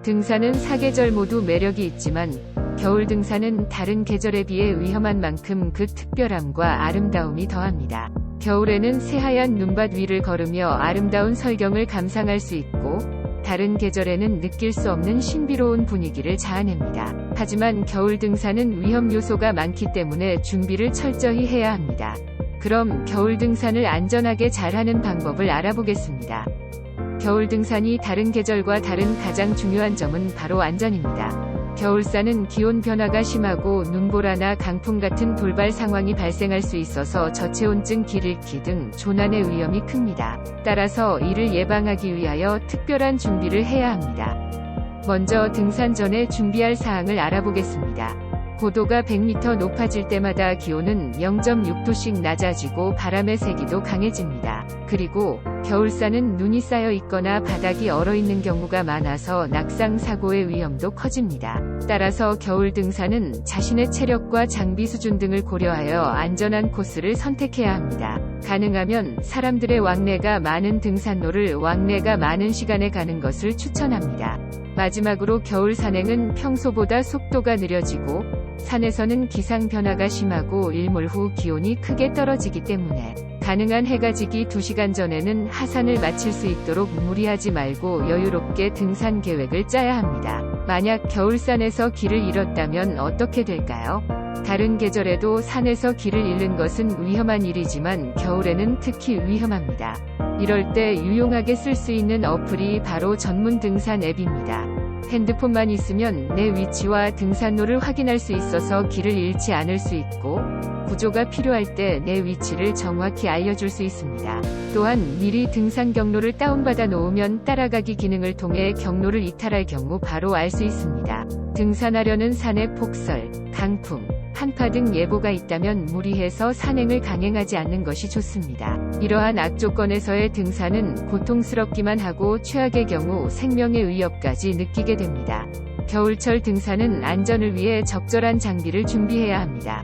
등산은 사계절 모두 매력이 있지만 겨울 등산은 다른 계절에 비해 위험한 만큼 그 특별함과 아름다움이 더합니다. 겨울에는 새하얀 눈밭 위를 걸으며 아름다운 설경을 감상할 수 있고 다른 계절에는 느낄 수 없는 신비로운 분위기를 자아냅니다. 하지만 겨울 등산은 위험 요소가 많기 때문에 준비를 철저히 해야 합니다. 그럼 겨울 등산을 안전하게 잘하는 방법을 알아보겠습니다. 겨울 등산이 다른 계절과 다른 가장 중요한 점은 바로 안전입니다. 겨울산은 기온 변화가 심하고 눈보라나 강풍 같은 돌발 상황이 발생할 수 있어서 저체온증, 길 잃기 등 조난의 위험이 큽니다. 따라서 이를 예방하기 위하여 특별한 준비를 해야 합니다. 먼저 등산 전에 준비할 사항을 알아보겠습니다. 고도가 100m 높아질 때마다 기온은 0.6도씩 낮아지고 바람의 세기도 강해집니다. 그리고 겨울산은 눈이 쌓여 있거나 바닥이 얼어 있는 경우가 많아서 낙상 사고의 위험도 커집니다. 따라서 겨울 등산은 자신의 체력과 장비 수준 등을 고려하여 안전한 코스를 선택해야 합니다. 가능하면 사람들의 왕래가 많은 등산로를 왕래가 많은 시간에 가는 것을 추천합니다. 마지막으로 겨울 산행은 평소보다 속도가 느려지고 산에서는 기상 변화가 심하고 일몰 후 기온이 크게 떨어지기 때문에 가능한 해가 지기 2시간 전에는 하산을 마칠 수 있도록 무리하지 말고 여유롭게 등산 계획을 짜야 합니다. 만약 겨울산에서 길을 잃었다면 어떻게 될까요? 다른 계절에도 산에서 길을 잃는 것은 위험한 일이지만 겨울에는 특히 위험합니다. 이럴 때 유용하게 쓸 수 있는 어플이 바로 전문 등산 앱입니다. 핸드폰만 있으면 내 위치와 등산로를 확인할 수 있어서 길을 잃지 않을 수 있고 구조가 필요할 때 내 위치를 정확히 알려줄 수 있습니다. 또한 미리 등산 경로를 다운받아 놓으면 따라가기 기능을 통해 경로를 이탈할 경우 바로 알 수 있습니다. 등산하려는 산에 폭설, 강풍, 한파 등 예보가 있다면 무리해서 산행을 강행하지 않는 것이 좋습니다. 이러한 악조건에서의 등산은 고통스럽기만 하고 최악의 경우 생명의 위협까지 느끼게 됩니다. 겨울철 등산은 안전을 위해 적절한 장비를 준비해야 합니다.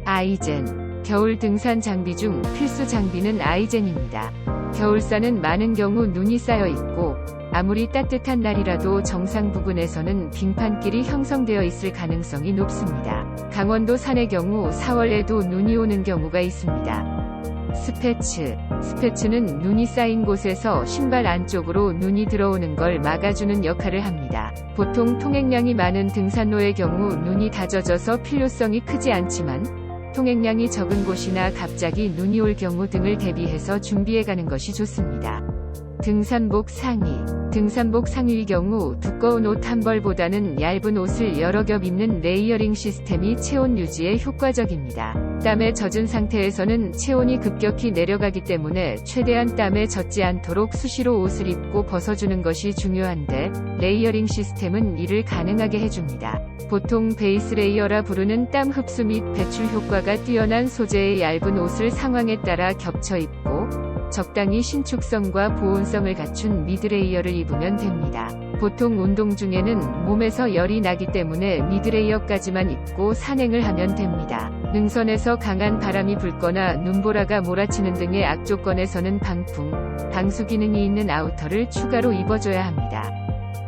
아이젠. 겨울 등산 장비 중 필수 장비는 아이젠입니다. 겨울산은 많은 경우 눈이 쌓여 있고 아무리 따뜻한 날이라도 정상 부근에서는 빙판길이 형성되어 있을 가능성이 높습니다. 강원도 산의 경우 4월에도 눈이 오는 경우가 있습니다. 스패츠. 스패츠는 눈이 쌓인 곳에서 신발 안쪽으로 눈이 들어오는 걸 막아주는 역할을 합니다. 보통 통행량이 많은 등산로의 경우 눈이 다 젖어서 필요성이 크지 않지만 통행량이 적은 곳이나 갑자기 눈이 올 경우 등을 대비해서 준비해가는 것이 좋습니다. 등산복 상의. 등산복 상의의 경우 두꺼운 옷 한 벌보다는 얇은 옷을 여러 겹 입는 레이어링 시스템이 체온 유지에 효과적입니다. 땀에 젖은 상태에서는 체온이 급격히 내려가기 때문에 최대한 땀에 젖지 않도록 수시로 옷을 입고 벗어주는 것이 중요한데 레이어링 시스템은 이를 가능하게 해줍니다. 보통 베이스 레이어라 부르는 땀 흡수 및 배출 효과가 뛰어난 소재의 얇은 옷을 상황에 따라 겹쳐 입고 적당히 신축성과 보온성을 갖춘 미드레이어를 입으면 됩니다. 보통 운동 중에는 몸에서 열이 나기 때문에 미드레이어까지만 입고 산행을 하면 됩니다. 능선에서 강한 바람이 불거나 눈보라가 몰아치는 등의 악조건에서는 방풍, 방수 기능이 있는 아우터를 추가로 입어줘야 합니다.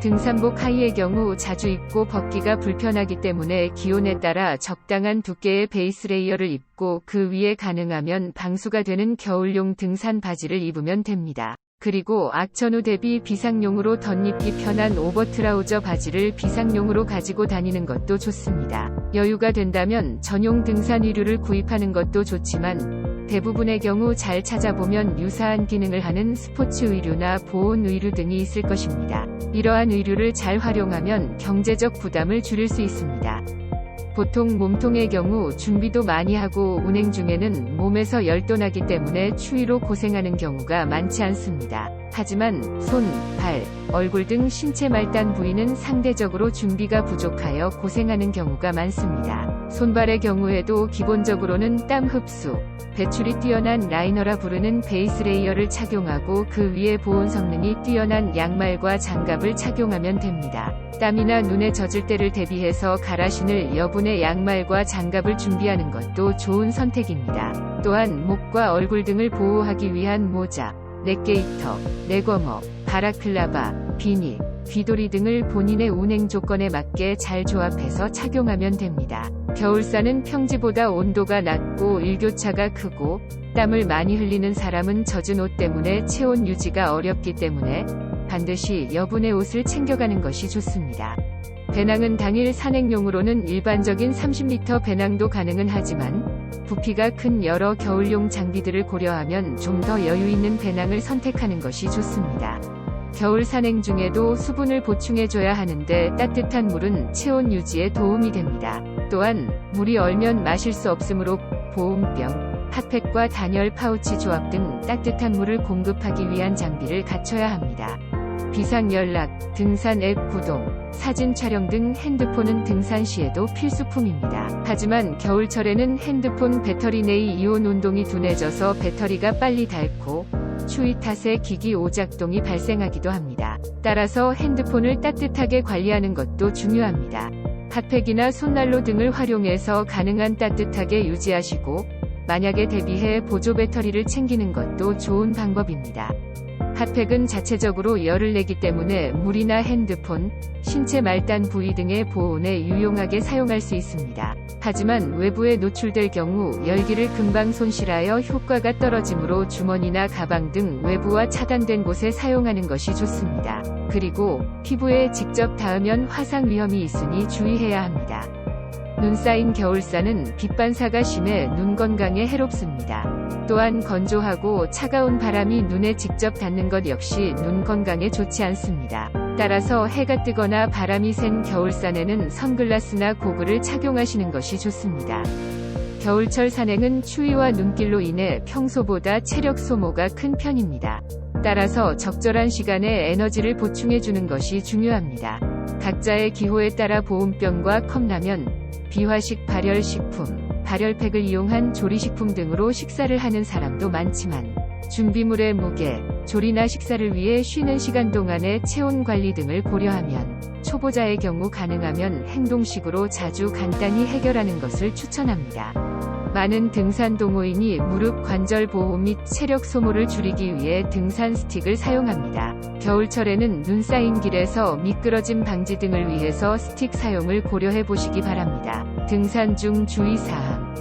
등산복 하의의 경우 자주 입고 벗기가 불편하기 때문에 기온에 따라 적당한 두께의 베이스 레이어를 입고 그 위에 가능하면 방수가 되는 겨울용 등산 바지를 입으면 됩니다. 그리고 악천후 대비 비상용으로 덧입기 편한 오버트라우저 바지를 비상용으로 가지고 다니는 것도 좋습니다. 여유가 된다면 전용 등산 의류를 구입하는 것도 좋지만 대부분의 경우 잘 찾아보면 유사한 기능을 하는 스포츠 의류나 보온 의류 등이 있을 것입니다. 이러한 의류를 잘 활용하면 경제적 부담을 줄일 수 있습니다. 보통 몸통의 경우 준비도 많이 하고 운행 중에는 몸에서 열도 나기 때문에 추위로 고생하는 경우가 많지 않습니다. 하지만 손, 발, 얼굴 등 신체 말단 부위는 상대적으로 준비가 부족하여 고생하는 경우가 많습니다. 손발의 경우에도 기본적으로는 땀 흡수, 배출이 뛰어난 라이너라 부르는 베이스 레이어를 착용하고 그 위에 보온 성능이 뛰어난 양말과 장갑을 착용하면 됩니다. 땀이나 눈에 젖을 때를 대비해서 갈아 신을 여분의 양말과 장갑을 준비하는 것도 좋은 선택입니다. 또한 목과 얼굴 등을 보호하기 위한 모자, 넥게이터, 넥워머, 바라클라바, 비니, 귀돌이 등을 본인의 운행 조건에 맞게 잘 조합해서 착용하면 됩니다. 겨울사는 평지보다 온도가 낮고 일교차가 크고 땀을 많이 흘리는 사람은 젖은 옷 때문에 체온 유지가 어렵기 때문에 반드시 여분의 옷을 챙겨가는 것이 좋습니다. 배낭은 당일 산행용으로는 일반적인 30m 배낭도 가능은 하지만 부피가 큰 여러 겨울용 장비들을 고려하면 좀 더 여유 있는 배낭을 선택하는 것이 좋습니다. 겨울 산행 중에도 수분을 보충해줘야 하는데 따뜻한 물은 체온 유지에 도움이 됩니다. 또한 물이 얼면 마실 수 없으므로 보온병, 핫팩과 단열 파우치 조합 등 따뜻한 물을 공급하기 위한 장비를 갖춰야 합니다. 비상연락, 등산 앱 구동, 사진 촬영 등 핸드폰은 등산 시에도 필수품입니다. 하지만 겨울철에는 핸드폰 배터리 내의 이온 운동이 둔해져서 배터리가 빨리 닳고 추위 탓에 기기 오작동이 발생하기도 합니다. 따라서 핸드폰을 따뜻하게 관리하는 것도 중요합니다. 핫팩이나 손난로 등을 활용해서 가능한 따뜻하게 유지하시고 만약에 대비해 보조 배터리를 챙기는 것도 좋은 방법입니다. 핫팩은 자체적으로 열을 내기 때문에 물이나 핸드폰, 신체 말단 부위 등의 보온에 유용하게 사용할 수 있습니다. 하지만 외부에 노출될 경우 열기를 금방 손실하여 효과가 떨어지므로 주머니나 가방 등 외부와 차단된 곳에 사용하는 것이 좋습니다. 그리고 피부에 직접 닿으면 화상 위험이 있으니 주의해야 합니다. 눈 쌓인 겨울사는 빛 반사가 심해 눈 건강에 해롭습니다. 또한 건조하고 차가운 바람이 눈에 직접 닿는 것 역시 눈 건강에 좋지 않습니다. 따라서 해가 뜨거나 바람이 센 겨울산에는 선글라스나 고글을 착용하시는 것이 좋습니다. 겨울철 산행은 추위와 눈길로 인해 평소보다 체력 소모가 큰 편입니다. 따라서 적절한 시간에 에너지를 보충해주는 것이 중요합니다. 각자의 기호에 따라 보온병과 컵라면, 비화식 발열식품, 발열팩을 이용한 조리식품 등으로 식사를 하는 사람도 많지만 준비물의 무게, 조리나 식사를 위해 쉬는 시간 동안의 체온 관리 등을 고려하면 초보자의 경우 가능하면 행동식으로 자주 간단히 해결하는 것을 추천합니다. 많은 등산 동호인이 무릎 관절 보호 및 체력 소모를 줄이기 위해 등산 스틱을 사용합니다. 겨울철에는 눈 쌓인 길에서 미끄러짐 방지 등을 위해서 스틱 사용을 고려해 보시기 바랍니다. 등산 중 주의사항.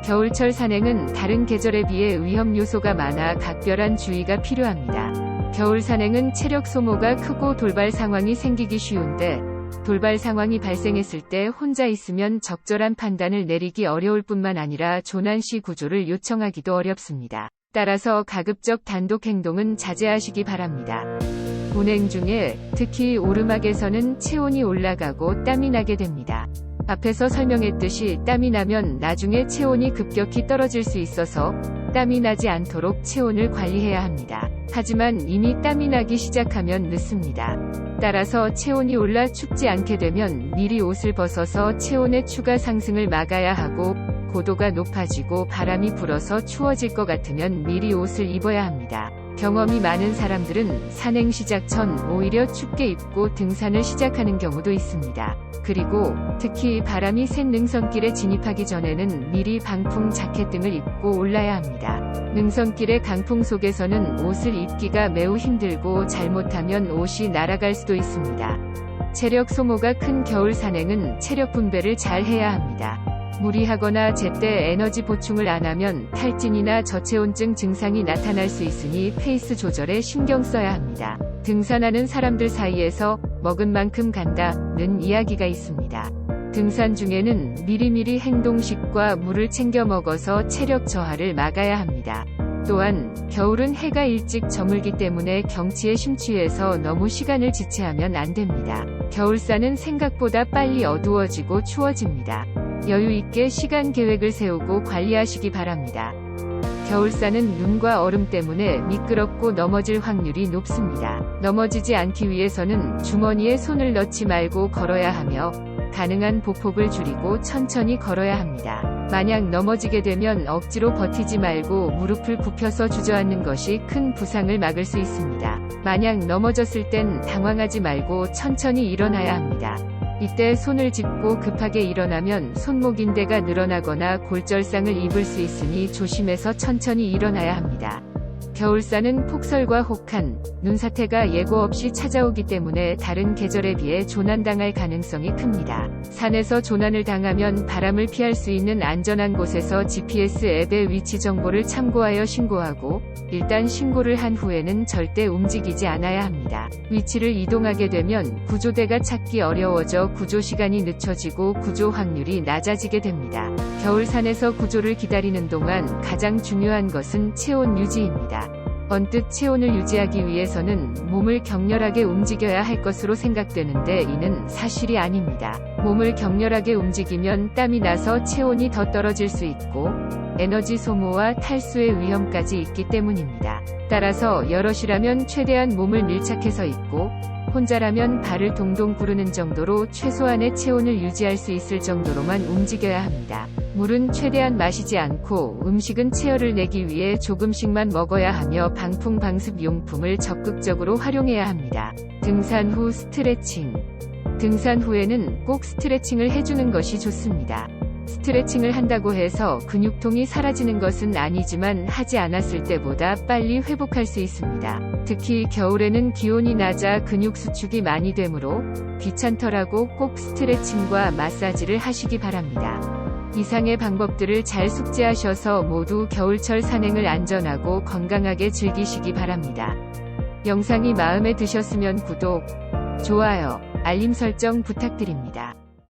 겨울철 산행은 다른 계절에 비해 위험 요소가 많아 각별한 주의가 필요합니다. 겨울 산행은 체력 소모가 크고 돌발 상황이 생기기 쉬운데 돌발 상황이 발생했을 때 혼자 있으면 적절한 판단을 내리기 어려울 뿐만 아니라 조난시 구조를 요청하기도 어렵습니다. 따라서 가급적 단독 행동은 자제하시기 바랍니다. 운행 중에 특히 오르막에서는 체온이 올라가고 땀이 나게 됩니다. 앞에서 설명했듯이 땀이 나면 나중에 체온이 급격히 떨어질 수 있어서 땀이 나지 않도록 체온을 관리해야 합니다. 하지만 이미 땀이 나기 시작하면 늦습니다. 따라서 체온이 올라 춥지 않게 되면 미리 옷을 벗어서 체온의 추가 상승을 막아야 하고 고도가 높아지고 바람이 불어서 추워질 것 같으면 미리 옷을 입어야 합니다. 경험이 많은 사람들은 산행 시작 전 오히려 춥게 입고 등산을 시작하는 경우도 있습니다. 그리고 특히 바람이 센 능선길에 진입하기 전에는 미리 방풍 자켓 등을 입고 올라야 합니다. 능선길의 강풍 속에서는 옷을 입기가 매우 힘들고 잘못하면 옷이 날아갈 수도 있습니다. 체력 소모가 큰 겨울 산행은 체력 분배를 잘 해야 합니다. 무리하거나 제때 에너지 보충을 안 하면 탈진이나 저체온증 증상이 나타날 수 있으니 페이스 조절에 신경 써야 합니다. 등산하는 사람들 사이에서 먹은 만큼 간다는 이야기가 있습니다. 등산 중에는 미리미리 행동식과 물을 챙겨 먹어서 체력 저하를 막아야 합니다. 또한 겨울은 해가 일찍 저물기 때문에 경치에 심취해서 너무 시간을 지체하면 안 됩니다. 겨울산은 생각보다 빨리 어두워지고 추워집니다. 여유 있게 시간 계획을 세우고 관리하시기 바랍니다. 겨울산은 눈과 얼음 때문에 미끄럽고 넘어질 확률이 높습니다. 넘어지지 않기 위해서는 주머니에 손을 넣지 말고 걸어야 하며 가능한 보폭을 줄이고 천천히 걸어야 합니다. 만약 넘어지게 되면 억지로 버티지 말고 무릎을 굽혀서 주저앉는 것이 큰 부상을 막을 수 있습니다. 만약 넘어졌을 땐 당황하지 말고 천천히 일어나야 합니다. 이때 손을 짚고 급하게 일어나면 손목인대가 늘어나거나 골절상을 입을 수 있으니 조심해서 천천히 일어나야 합니다. 겨울산은 폭설과 혹한, 눈사태가 예고 없이 찾아오기 때문에 다른 계절에 비해 조난당할 가능성이 큽니다. 산에서 조난을 당하면 바람을 피할 수 있는 안전한 곳에서 GPS 앱의 위치 정보를 참고하여 신고하고, 일단 신고를 한 후에는 절대 움직이지 않아야 합니다. 위치를 이동하게 되면 구조대가 찾기 어려워져 구조 시간이 늦춰지고 구조 확률이 낮아지게 됩니다. 겨울산에서 구조를 기다리는 동안 가장 중요한 것은 체온 유지입니다. 언뜻 체온을 유지하기 위해서는 몸을 격렬하게 움직여야 할 것으로 생각되는데 이는 사실이 아닙니다. 몸을 격렬하게 움직이면 땀이 나서 체온이 더 떨어질 수 있고 에너지 소모와 탈수의 위험까지 있기 때문입니다. 따라서 여럿이라면 최대한 몸을 밀착해서 있고 혼자라면 발을 동동 구르는 정도로 최소한의 체온을 유지할 수 있을 정도로만 움직여야 합니다. 물은 최대한 마시지 않고 음식은 체열을 내기 위해 조금씩만 먹어야 하며 방풍 방습 용품을 적극적으로 활용해야 합니다. 등산 후 스트레칭. 등산 후에는 꼭 스트레칭을 해주는 것이 좋습니다. 스트레칭을 한다고 해서 근육통이 사라지는 것은 아니지만 하지 않았을 때보다 빨리 회복할 수 있습니다. 특히 겨울에는 기온이 낮아 근육 수축이 많이 되므로 귀찮더라도 꼭 스트레칭과 마사지를 하시기 바랍니다. 이상의 방법들을 잘 숙지하셔서 모두 겨울철 산행을 안전하고 건강하게 즐기시기 바랍니다. 영상이 마음에 드셨으면 구독, 좋아요, 알림 설정 부탁드립니다.